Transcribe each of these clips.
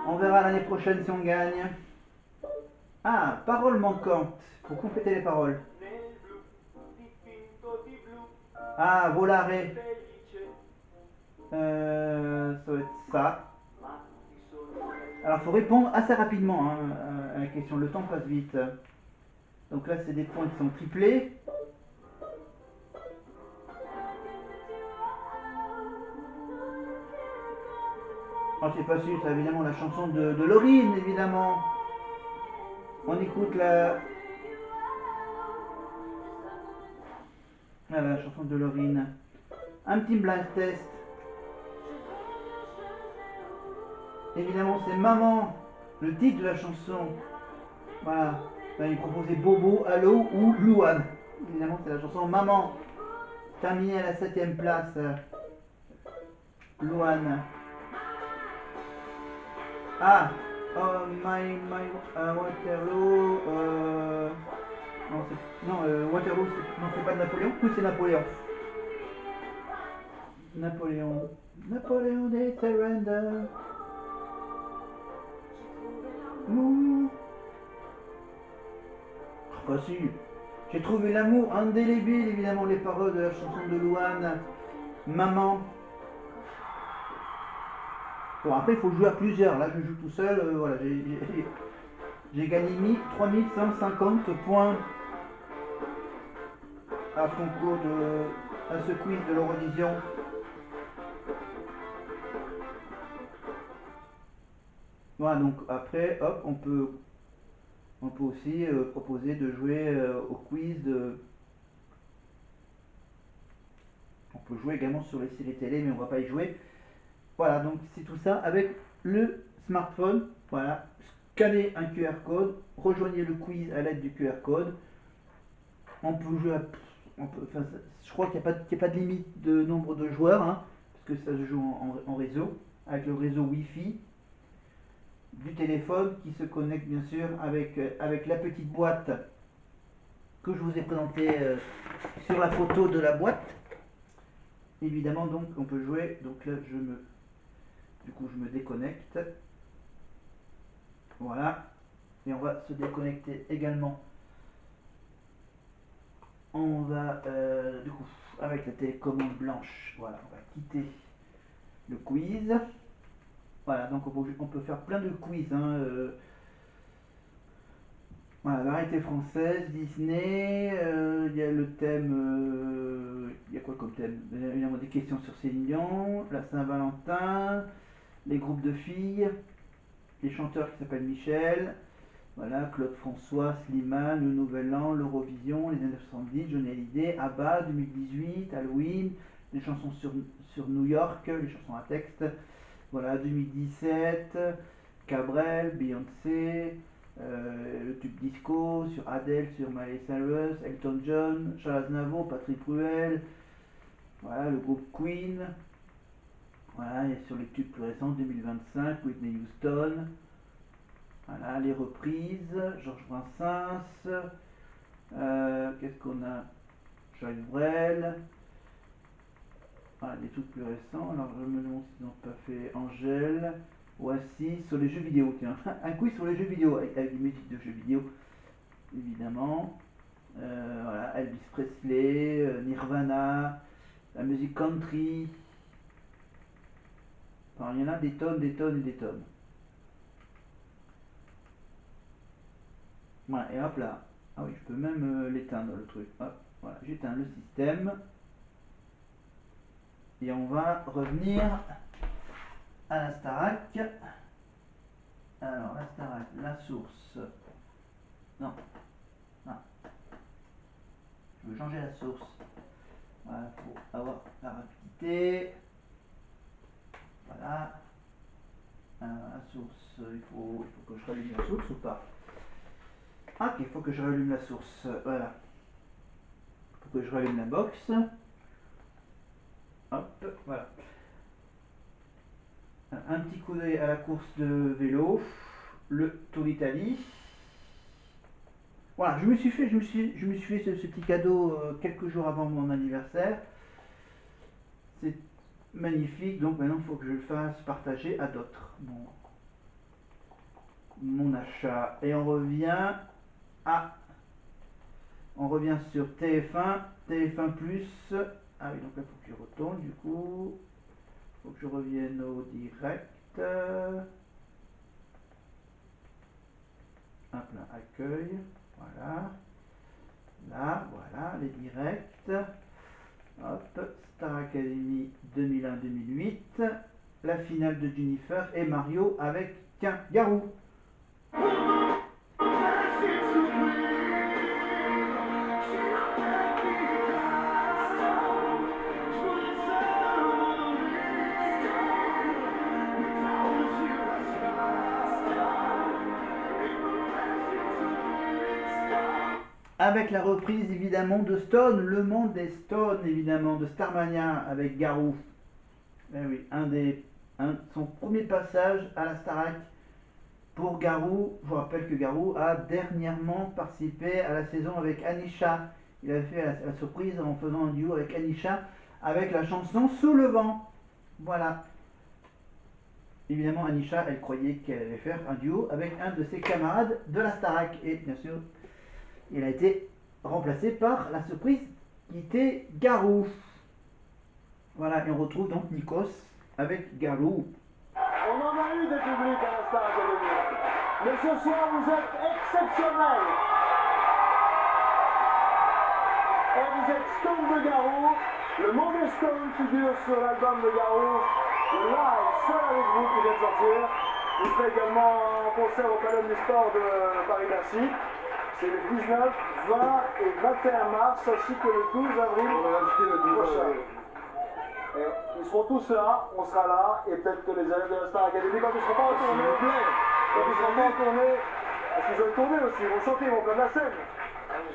On verra l'année prochaine si on gagne. Ah, paroles manquantes. Pour compléter les paroles. Ah, volare. Ça va être ça. Alors, il faut répondre assez rapidement hein, à la question. Le temps passe vite. Donc là, c'est des points qui sont triplés. Oh, c'est facile, c'est évidemment la chanson de Laurine, évidemment. On écoute la chanson de Laurine. Un petit blind test. Évidemment, c'est Maman, le titre de la chanson. Voilà. Là, il proposait Bobo, Allo ou Louane. Évidemment, c'est la chanson Maman. Terminée à la 7ème place. Louane. Ah, oh Waterloo. Non, Waterloo, non, c'est pas de Napoléon. Oui, c'est Napoléon. Napoléon. Napoléon des Surrender. Ouh. Facile. J'ai trouvé l'amour indélébile, évidemment, les paroles de la chanson de Louane. Maman. Bon, après, il faut jouer à plusieurs. Là, je joue tout seul. Voilà, j'ai gagné 3150 points à ce concours à ce quiz de l'Eurovision. Voilà, donc après, hop, on peut aussi proposer de jouer au quiz On peut jouer également sur les séries télé, mais on va pas y jouer. Voilà, donc c'est tout ça avec le smartphone. Voilà, scannez un QR code, rejoignez le quiz à l'aide du QR code. On peut jouer enfin, je crois qu'il n'y a pas de limite de nombre de joueurs, hein, parce que ça se joue en réseau, avec le réseau Wi-Fi du téléphone qui se connecte bien sûr avec la petite boîte que je vous ai présentée sur la photo de la boîte. Évidemment, donc on peut jouer. Donc là, du coup, je me déconnecte. Voilà. Et on va se déconnecter également. On va, du coup, avec la télécommande blanche, voilà, on va quitter le quiz. Voilà, donc on peut faire plein de quiz. Hein, voilà, variété française, Disney, il y a le thème, il y a quoi comme thème? Évidemment des questions sur Céline Dion, la Saint-Valentin, les groupes de filles, les chanteurs qui s'appellent Michel, voilà, Claude François, Slimane, le Nouvel An, l'Eurovision, les années 70, Johnny Hallyday, ABBA, 2018, Halloween, les chansons sur New York, les chansons à texte, voilà, 2017, Cabrel, Beyoncé, le tube disco, sur Adele, sur Miley Cyrus, Elton John, Charles Aznavour, Patrick Bruel, voilà, le groupe Queen, voilà, et sur les tubes plus récents, 2025, Whitney Houston, voilà, les reprises, Georges Brassens, qu'est-ce qu'on a? Jacques Brel, voilà, des trucs plus récents. Alors je me demande s'ils n'ont pas fait Angèle, Oasis, sur les jeux vidéo, tiens. Un quiz sur les jeux vidéo, avec des musiques de jeux vidéo, évidemment. Voilà, Elvis Presley, Nirvana, la musique country. Enfin, il y en a des tonnes, des tonnes et des tonnes. Voilà, et hop là. Ah oui, je peux même l'éteindre le truc. Hop, voilà, j'éteins le système. Et on va revenir à la Starac. Alors, la Starac, la source. Non, non, je veux changer la source. Voilà, pour avoir la rapidité. Voilà. La source, il faut que je rallume la source ou pas? Ah, ok, il faut que je rallume la source. Voilà. Il faut que je rallume la box. Hop, voilà. Un petit coup d'œil à la course de vélo. Le Tour d'Italie. Voilà, je me suis fait ce petit cadeau quelques jours avant mon anniversaire. C'est magnifique, donc maintenant il faut que je le fasse partager à d'autres. Bon, mon achat. Et on revient à... On revient sur TF1, TF1+. Ah oui, donc là, il faut que je retourne, du coup. Il faut que je revienne au direct. Hop là, accueil. Voilà. Là, voilà, les directs. Hop, Star Academy 2001-2008. La finale de Jennifer et Mario avec, tiens, Garou. Avec la reprise évidemment de Stone, le monde des Stones évidemment, de Starmania avec Garou. Eh oui, son premier passage à la Starac pour Garou. Je vous rappelle que Garou a dernièrement participé à la saison avec Anisha. Il avait fait la surprise en faisant un duo avec Anisha avec la chanson Sous le vent. Voilà. Évidemment, Anisha, elle croyait qu'elle allait faire un duo avec un de ses camarades de la Starac. Et bien sûr, il a été remplacé par la surprise qui était Garou. Voilà, et on retrouve donc Nikos avec Garou. On en a eu des publics à la Star Academy. Mais ce soir, vous êtes exceptionnels. Et vous êtes Stone de Garou. Le mauvais Stone figure sur l'album de Garou. Le live seul avec vous qui vient de sortir. Vous serez également en concert au Palais du Sport de Paris-Bercy. C'est le 19, 20 et 21 mars, ainsi que le 12 avril. On va rajouter le 12 avril. Et ils seront tous là, on sera là, et peut-être que les élèves de la Star Academy, quand ils ne seront pas en tournée, parce qu'ils ont tourné aussi, ils vont chanter, ils vont faire de la scène.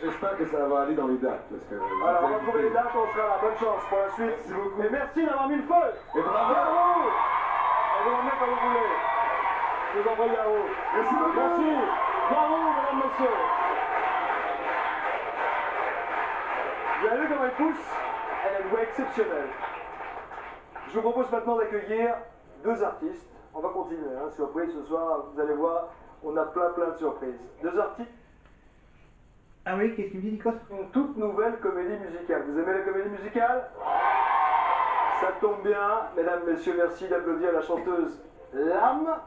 J'espère que ça va aller dans les dates. Parce que alors on va trouver les dates, on sera là. Bonne chance pour la suite. Merci beaucoup. Et merci d'avoir mis le feu. Et bravo. Et vous l'emmenez quand vous voulez. Je vous envoie Garou. Merci beaucoup. Merci. Garou, mesdames, messieurs. Vous avez vu comment elle pousse? Elle a une voix exceptionnelle. Je vous propose maintenant d'accueillir deux artistes. On va continuer, hein, surprise ce soir. Vous allez voir, on a plein de surprises. Deux artistes. Ah oui, qu'est-ce qu'il me dit, Nikos? Une toute nouvelle comédie musicale. Vous aimez la comédie musicale? Ça tombe bien, mesdames, messieurs, merci d'applaudir la chanteuse Lame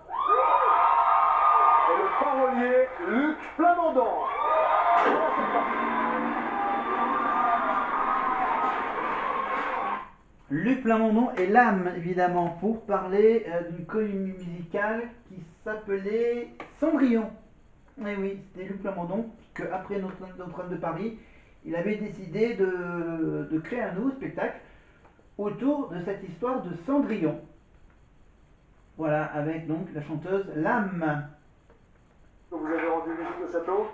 et le parolier Luc Plamondon. Luc Plamondon et Lame, évidemment, pour parler d'une comédie musicale qui s'appelait Cendrillon. Et oui, c'était Luc Plamondon qu'après Notre-Dame de Paris, il avait décidé de créer un nouveau spectacle autour de cette histoire de Cendrillon. Voilà, avec donc la chanteuse Lame. Vous avez rendu visite au château?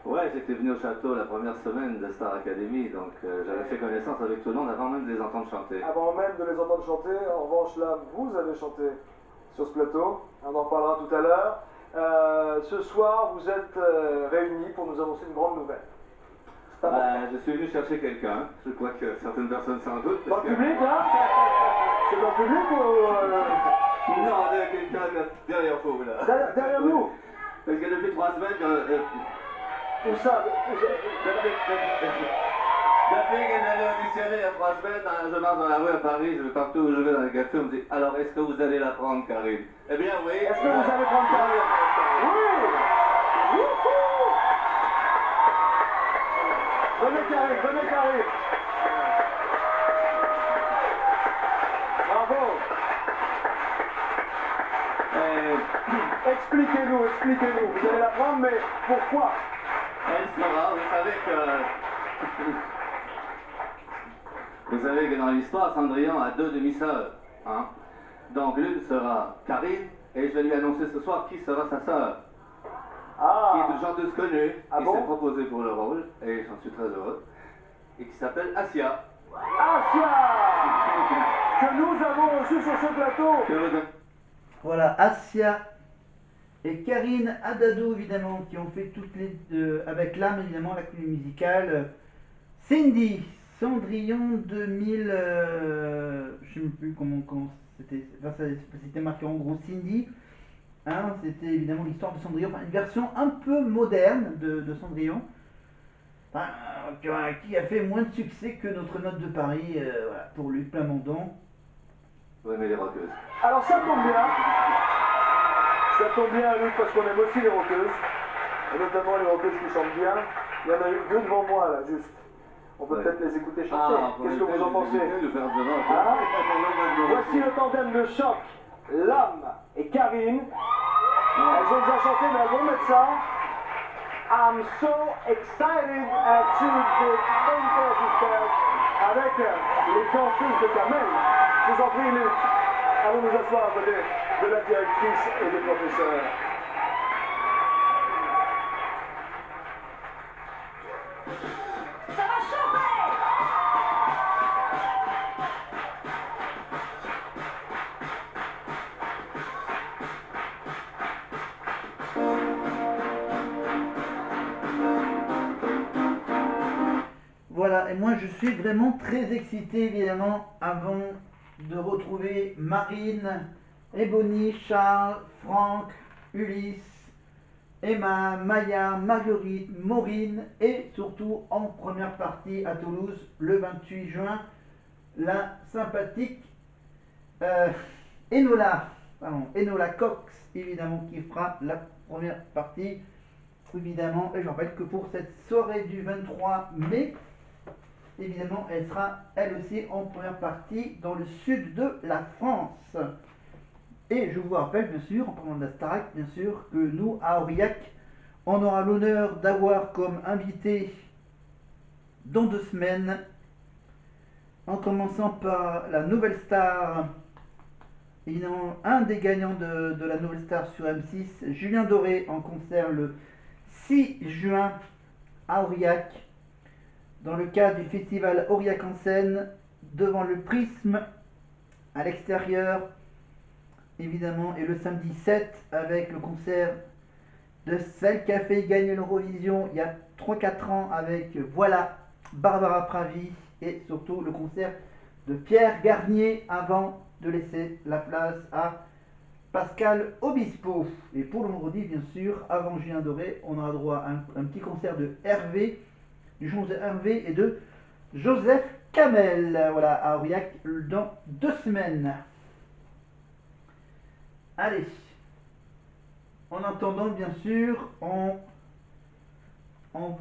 Ouais, j'étais venu au château la première semaine de Star Academy, donc j'avais fait connaissance avec tout le monde avant même de les entendre chanter. Avant même de les entendre chanter, en revanche là, vous avez chanté sur ce plateau, on en parlera tout à l'heure. Ce soir, vous êtes réunis pour nous annoncer une grande nouvelle. Je suis venu chercher quelqu'un, je crois que certaines personnes s'en doutent. Dans le public, là? C'est dans le public ou... Non, on est quelqu'un derrière vous, là. Derrière nous? Parce que depuis 3 semaines, Où ça? depuis que j'avais auditionné il y a 3 semaines, je marche dans la rue à Paris, je vais partout où je vais dans les cafés, on me dit « Alors, est-ce que vous allez la prendre, Karine ?» Eh bien, oui. Est-ce que vous allez prendre Karine? Oui! Wouhou! Venez Karine, venez Karine! Bravo! Expliquez-nous, expliquez-nous. Vous allez la prendre, mais pourquoi? Elle sera, vous savez que dans l'histoire, Cendrillon a 2 demi-sœurs. Hein? Donc l'une sera Karine, et je vais lui annoncer ce soir qui sera sa sœur. Ah! Qui est une chanteuse connue, Ah qui bon? s'est proposée pour le rôle, et j'en suis très heureux, et qui s'appelle Asia. Asia! Que nous avons reçu sur ce plateau! Voilà, Asia et Karine Adado, évidemment, qui ont fait toutes les deux, avec Lame, évidemment, la comédie musicale. Cindy, Cendrillon 2000, je ne sais plus comment c'était, enfin, c'était marqué en gros Cindy, Hein, c'était évidemment l'histoire de Cendrillon, enfin, une version un peu moderne de Cendrillon, enfin, qui a fait moins de succès que notre Note de Paris, voilà, pour Luc Plamondon. Vous aimez les rockeuses. Alors ça tombe bien Luc, parce qu'on aime aussi les rockeuses, et notamment les rockeuses qui chantent bien. Il y en a une deux devant moi là, juste. On peut peut-être les écouter chanter. Qu'est-ce que vous en pensez? Voici le tandem de choc, Lame et Karine. Elles ont déjà chanté, mais elles vont mettre ça. I'm so excited to the Sisters avec les danseuses de Kamel. Je vous en prie, Luc. Allons nous asseoir à côté de la directrice et des professeurs. Ça va chauffer! Voilà, et moi je suis vraiment très excité évidemment avant de retrouver Marine, Ebony, Charles, Franck, Ulysse, Emma, Maya, Marguerite, Maureen et surtout en première partie à Toulouse le 28 juin, la sympathique Enola Cox évidemment qui fera la première partie évidemment. Et je rappelle que pour cette soirée du 23 mai, évidemment, elle sera elle aussi en première partie dans le sud de la France. Et je vous rappelle bien sûr, en parlant de la Starac, bien sûr, que nous, à Aurillac, on aura l'honneur d'avoir comme invité dans 2 semaines, en commençant par la Nouvelle Star, évidemment un des gagnants de la Nouvelle Star sur M6, Julien Doré, en concert le 6 juin à Aurillac, dans le cadre du festival Aurillac en scène, devant le Prisme, à l'extérieur, évidemment, et le samedi 7, avec le concert de celle qui a fait gagner l'Eurovision il y a 3-4 ans avec Voilà, Barbara Pravi, et surtout le concert de Pierre Garnier avant de laisser la place à Pascal Obispo. Et pour le vendredi, bien sûr, avant Julien Doré, on aura droit à un petit concert de Hervé, du chanteur Hervé et de Joseph Kamel, voilà, à Aurillac dans 2 semaines. Allez, en attendant, bien sûr, on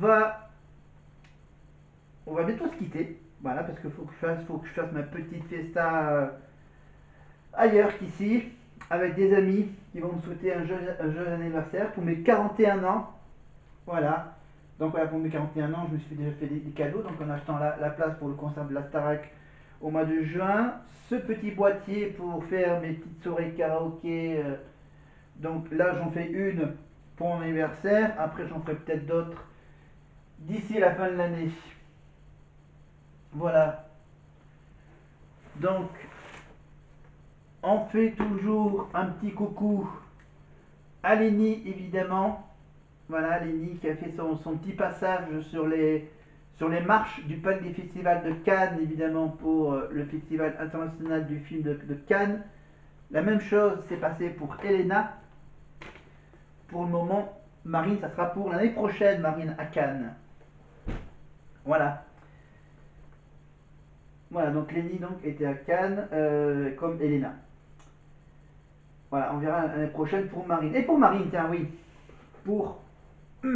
va bientôt se quitter, voilà, parce qu'il faut que je fasse ma petite fiesta ailleurs qu'ici, avec des amis qui vont me souhaiter un joyeux anniversaire pour mes 41 ans, voilà. Donc voilà, pour mes 41 ans, je me suis déjà fait des cadeaux, donc en achetant la place pour le concert de la Starac au mois de juin, ce petit boîtier pour faire mes petites soirées karaoké, donc là j'en fais une pour mon anniversaire, après j'en ferai peut-être d'autres d'ici la fin de l'année. Voilà. Donc, on fait toujours un petit coucou à Lénie évidemment. Voilà, Lénie qui a fait son petit passage sur les marches du palais des festivals de Cannes, évidemment, pour le Festival international du film de Cannes. La même chose s'est passée pour Elena. Pour le moment, Marine, ça sera pour l'année prochaine, Marine, à Cannes. Voilà. Voilà, donc Lénie donc, était à Cannes, comme Elena. Voilà, on verra l'année prochaine pour Marine. Et pour Marine, tiens, oui, pour